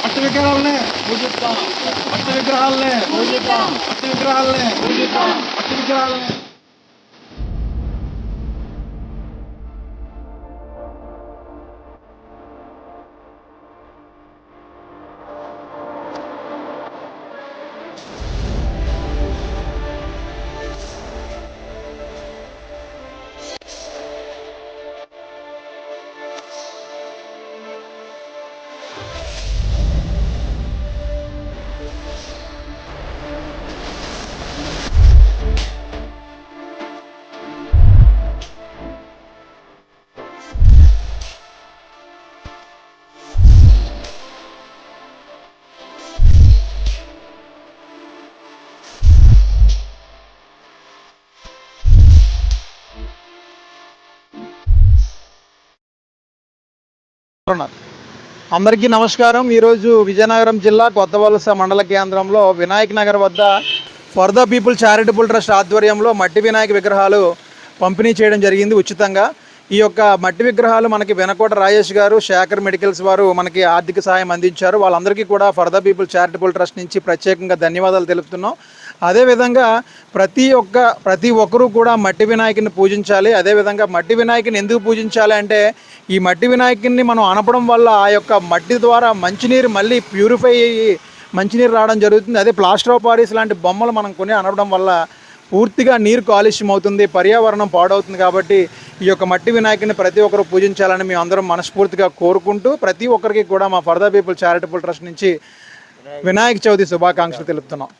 మట్టి విగ్రహాలనే పూజిస్తాం. మట్టి విగ్రహాలనే పూజిస్తాం. మట్టి విగ్రహాలనే పూజిస్తాం. మట్టి విగ్రహాలనే. అందరికీ నమస్కారం. ఈరోజు విజయనగరం జిల్లా కొత్తవలస మండల కేంద్రంలో వినాయక్ నగర్ వద్ద for the people charitable trust ఆధ్వర్యంలో మట్టి వినాయక విగ్రహాలు పంపిణీ చేయడం జరిగింది ఉచితంగా. ఈ యొక్క మట్టి విగ్రహాలు మనకి వెనకోట రాజేష్ గారు, శేఖర్ మెడికల్స్ వారు మనకి ఆర్థిక సహాయం అందించారు. వాళ్ళందరికీ కూడా for the people charitable trust నుంచి ప్రత్యేకంగా ధన్యవాదాలు తెలుపుతున్నాం. అదేవిధంగా ప్రతి ఒక్కరూ కూడా మట్టి వినాయకుని పూజించాలి. అదేవిధంగా మట్టి వినాయకుని ఎందుకు పూజించాలి అంటే, ఈ మట్టి వినాయకుని మనం అనపడం వల్ల ఆ యొక్క మట్టి ద్వారా మంచినీరు మళ్ళీ ప్యూరిఫై అయ్యి మంచినీరు రావడం జరుగుతుంది. అదే ప్లాస్టర్ ఆఫ్ పారిస్ లాంటి బొమ్మలు మనం కొని అనడం వల్ల పూర్తిగా నీరు కాలుష్యం అవుతుంది, పర్యావరణం పాడవుతుంది. కాబట్టి ఈ యొక్క మట్టి వినాయకుని ప్రతి ఒక్కరు పూజించాలని మేము అందరం మనస్ఫూర్తిగా కోరుకుంటూ, ప్రతి ఒక్కరికి కూడా మా for the people charitable trust నుంచి వినాయక చవితి శుభాకాంక్షలు తెలుపుతున్నాం.